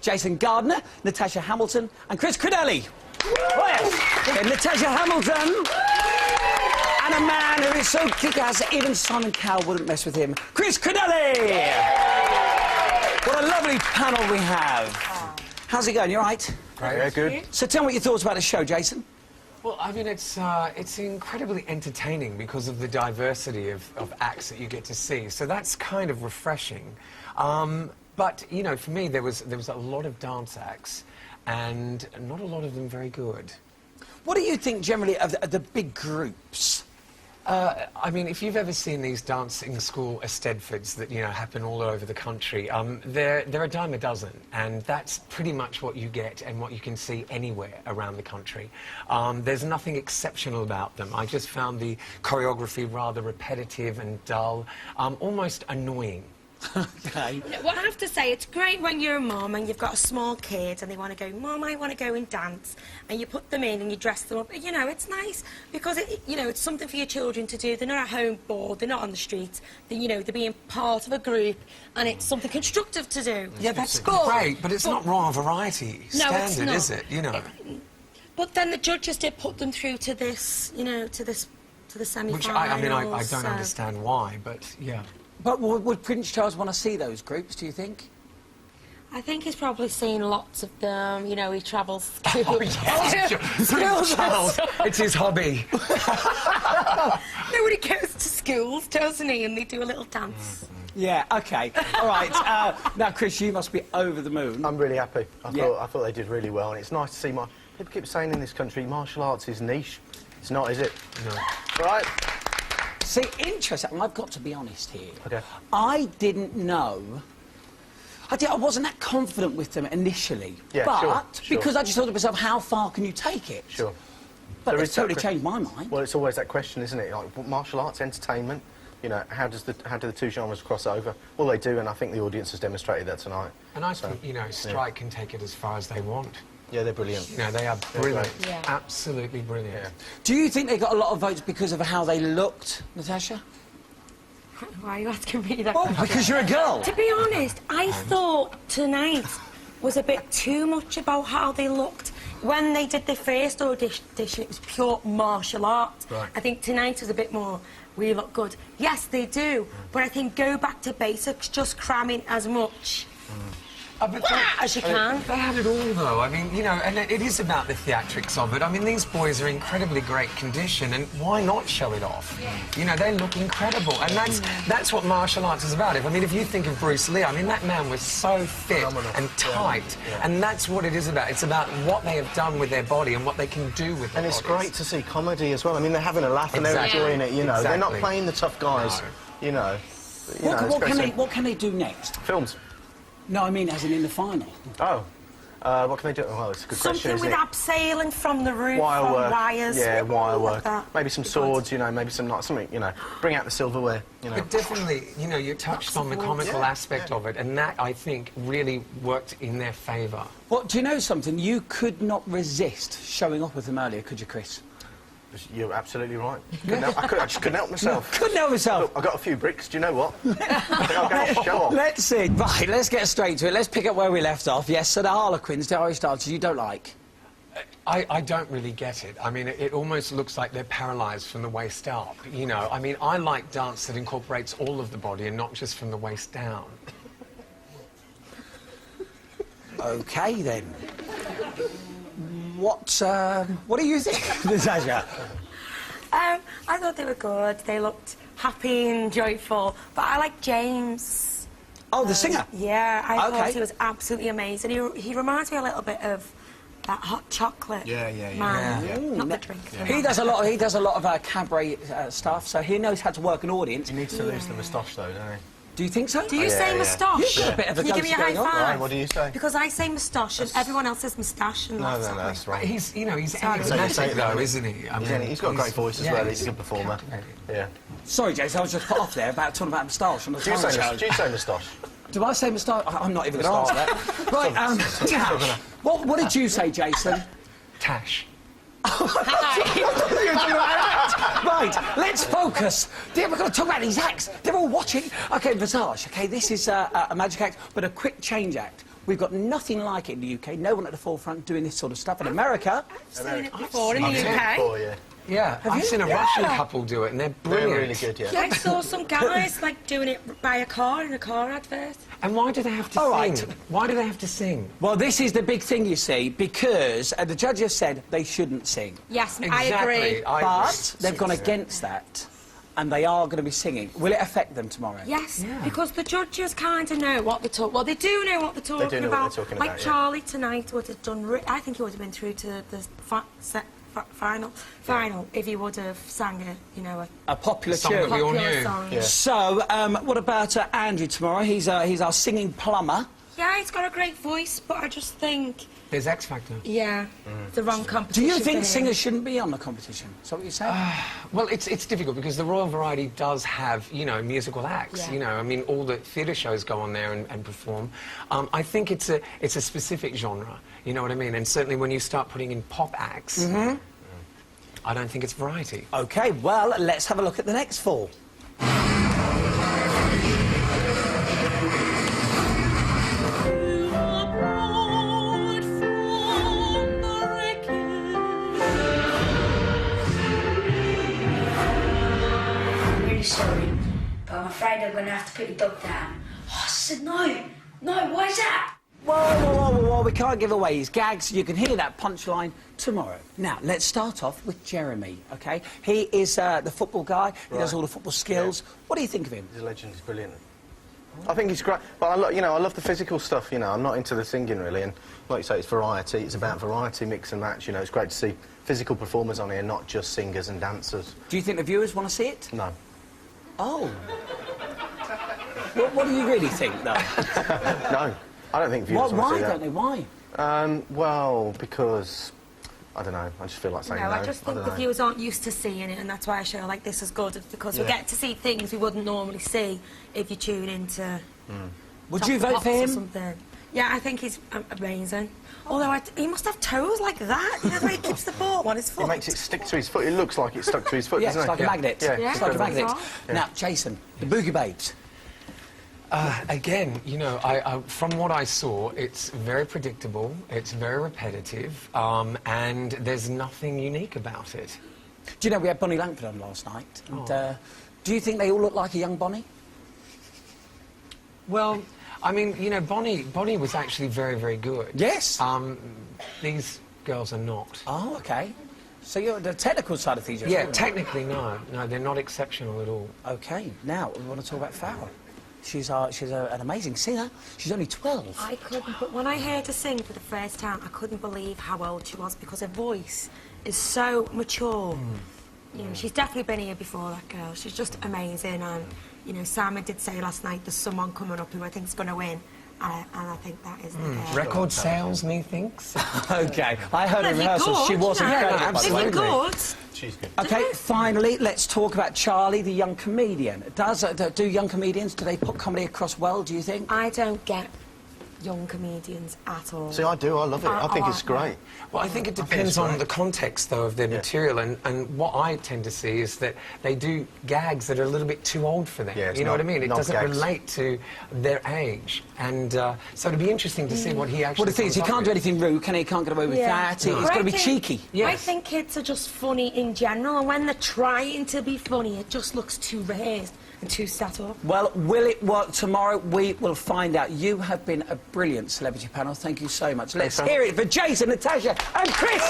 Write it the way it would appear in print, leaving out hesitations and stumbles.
Jason Gardner, Natasha Hamilton and Chris Credeli. Okay, Natasha Hamilton and a man who is so kick-ass even Simon Cowell wouldn't mess with him, Chris Credeli. What a lovely panel we have. How's it going? You all right? Great. Yeah, good. So tell me what your thoughts about the show, Jason. Well, I mean, it's incredibly entertaining because of the diversity of acts that you get to see. So that's kind of refreshing. But, you know, for me, there was a lot of dance acts, and not a lot of them very good. What do you think, generally, of the big groups? I mean, if you've ever seen these dancing school Eisteddfods that, you know, happen all over the country, they're a dime a dozen, and that's pretty much what you get and what you can see anywhere around the country. There's nothing exceptional about them. I just found the choreography rather repetitive and dull, almost annoying. Okay. Well, I have to say, it's great when you're a mum and you've got a small kid and they want to go, Mum, I want to go and dance, and you put them in and you dress them up. You know, it's nice because, you know, it's something for your children to do. They're not at home bored, they're not on the street. You know, they're being part of a group and it's something constructive to do. Yeah, that's great, but it's not Royal Variety standard, is it? You know. But then the judges did put them through to this, you know, to the semi-finals. Which, I mean, I don't understand why, but, yeah. But would Prince Charles want to see those groups, do you think? I think he's probably seen lots of them. You know, he travels to... Oh, yes. Prince Charles, it's his hobby. Nobody goes to schools, doesn't he? And they do a little dance. Yeah, OK. All right. Now, Chris, you must be over the moon. I'm really happy. I thought they did really well, and it's nice to see people keep saying in this country martial arts is niche. It's not, is it? No. Right? See, interesting. I've got to be honest here. OK. I didn't know... I wasn't that confident with them initially. Yeah, but sure. because I just thought to myself, how far can you take it? Sure. But it's totally changed my mind. Well, it's always that question, isn't it? Like, martial arts, entertainment, you know, how do the two genres cross over? Well, they do, and I think the audience has demonstrated that tonight. And I think, you know, Strike can take it as far as they want. Yeah, they're brilliant. You know, they are brilliant. Yeah. Absolutely brilliant. Yeah. Do you think they got a lot of votes because of how they looked, Natasha? Why are you asking me that? Well, because you're a girl. To be honest, I thought tonight was a bit too much about how they looked. When they did their first audition, it was pure martial arts. Right. I think tonight was a bit more, we look good. Yes, they do, but I think go back to basics, just cram in as much as you can. They had it all, though. I mean, you know, and it is about the theatrics of it. I mean, these boys are in incredibly great condition, and why not show it off? Yeah. You know, they look incredible, and that's what martial arts is about. I mean, if you think of Bruce Lee, I mean, that man was so fit and tight, and that's what it is about. It's about what they have done with their body and what they can do with their And it's bodies. great to see comedy as well. I mean, they're having a laugh and they're enjoying it, you know. They're not playing the tough guys, you know. What can they do next? Films. No, I mean as in the final. Oh. What can they do? Well, it's a good question, Something with abseiling from the roof, wire from work. wires. Yeah, wire like work. that. Maybe some swords, you know, maybe some, like, something, you know. Bring out the silverware, you know. But definitely, you know, you touched on the comical aspect of it, and that, I think, really worked in their favour. Well, do you know something? You could not resist showing off with them earlier, could you, Chris? You're absolutely right. I just couldn't help myself. Couldn't help myself. Look, I got a few bricks. Do you know what? I think I'll go to show off. Let's see. Right, let's get straight to it. Let's pick up where we left off. Yes, so the Harlequins, the Irish dancers, you don't like? I don't really get it. I mean, it almost looks like they're paralysed from the waist up, you know. I mean, I like dance that incorporates all of the body and not just from the waist down. OK, then. What do you think, Natasha? I thought they were good. They looked happy and joyful. But I like James. Oh, the singer? Yeah, I thought he was absolutely amazing. He reminds me a little bit of that hot chocolate man. Yeah. Not the drink. Yeah. He does a lot of cabaret stuff, so he knows how to work an audience. He needs to lose the moustache, though, doesn't he? Do you think so? Do you say moustache? You've got a bit of a Can you give me a high five? Right, what do you say? Because I say moustache and everyone else says moustache. And No, that's right. He's, you know, he's Sorry. enigmatic, though, isn't he? I mean, He's got a great voice as well. He's a good performer. Yeah. Sorry, Jason, I was just put off there about talking about moustache on the Do you say moustache? Do I say moustache? I'm not even going to answer that. Right, Tash. What did you say, Jason? Tash. Right, let's focus. We're going to talk about these acts. They're all watching. OK, Visage, OK, this is a magic act, but a quick change act. We've got nothing like it in the UK. No one at the forefront doing this sort of stuff. In America... I've seen it before in the I've seen it UK. before, yeah. Yeah, I've seen a Russian couple do it, and they're brilliant. They're really good, yeah. I saw some guys like doing it by a car in a car advert. And why do they have to All sing? right. Why do they have to sing? Well, this is the big thing, you see, because the judge has said they shouldn't sing. Yes, Exactly. I agree. But they've gone against that, and they are going to be singing. Will it affect them tomorrow? Yes, because the judges kind of know what they're talking. Well, they do know what they're talking They do know about. what they're talking like about, yeah. Charlie tonight would have done. I think he would have been through to the final if he would have sang A popular Song that tune. we all popular knew. song. Yeah. So, what about Andrew tomorrow? He's our singing plumber. Yeah, he's got a great voice, but I just think, There's X Factor. yeah, the wrong Do competition. you for think him. singers shouldn't be on the competition? Is that what you're saying? Well, it's difficult because the Royal Variety does have, musical acts. Yeah. I mean, all the theatre shows go on there and perform. I think it's a specific genre. You know what I mean? And certainly when you start putting in pop acts, I don't think it's variety. OK, well, let's have a look at the next four. I'm really sorry, but I'm afraid I'm going to have to put your dog down. Oh, I said no. No, why is that? Whoa, whoa, whoa, whoa, whoa, we can't give away his gags. You can hear that punchline tomorrow. Now, let's start off with Jeremy, OK? He is the football guy. He does all the football skills. What do you think of him? He's a legend, he's brilliant. I think he's great, but I love the physical stuff, I'm not into the singing, really, and like you say, it's variety, it's about variety, mix and match, it's great to see physical performers on here, not just singers and dancers. Do you think the viewers want to see it? No. Oh. What do you really think, though? No, I don't think viewers want to Why see that. don't they? Why? Well, because, I don't know, I just feel like saying no. I just think don't the know. viewers aren't used to seeing it, and that's why I show like this is good, because we get to see things we wouldn't normally see if you tune into. Would Top you of the vote Pops for or him? something. Yeah, I think he's amazing. Although he must have toes like that. You know the way he keeps the ball on his foot. He makes it stick to his foot, it looks like it's stuck to his foot, Yeah, doesn't it's it? like a magnet. Yeah, It's like a incredible. magnet. Yeah. Now, Jason, the Boogie Babes. Again, I from what I saw, it's very predictable, it's very repetitive, and there's nothing unique about it. Do you know, we had Bonnie Langford on last night. And, do you think they all look like a young Bonnie? Well, I mean, Bonnie was actually very, very good. Yes. These girls are not. Oh, OK. So you're the technical side of things. Yeah, technically, no. No, they're not exceptional at all. OK, now we want to talk about Farrah. She's an amazing singer. She's only 12. I couldn't, but when I heard her sing for the first time, I couldn't believe how old she was, because her voice is so mature. She's definitely been here before, that girl. She's just amazing, and Simon did say last night there's someone coming up who I think's going to win, and I think that is the girl. Record sales, methinks. OK, I heard in rehearsal she wasn't great. absolutely. If you're good, She's good. OK, finally, let's talk about Charlie, the young comedian. Do young comedians, do they put comedy across well, do you think? I don't get young comedians at all. See, I do, I love it, I think it's great. Well, I think it think depends it's on great. the context, though, of their material, and what I tend to see is that they do gags that are a little bit too old for them. Yeah, it's you know not- what I mean? It not doesn't gags. relate to their age, and so it'd be interesting to see what he actually. Well, the thing is, he comes up can't do with. anything rude, can he? He can't get away with that. He's got to be cheeky. I Yes. think kids are just funny in general, and when they're trying to be funny, it just looks too rehearsed and too set up. Well, will it work tomorrow? We will find out. You have been a brilliant celebrity panel. Thank you so much. Let's Thanks, hear it for Jason, Natasha and Chris.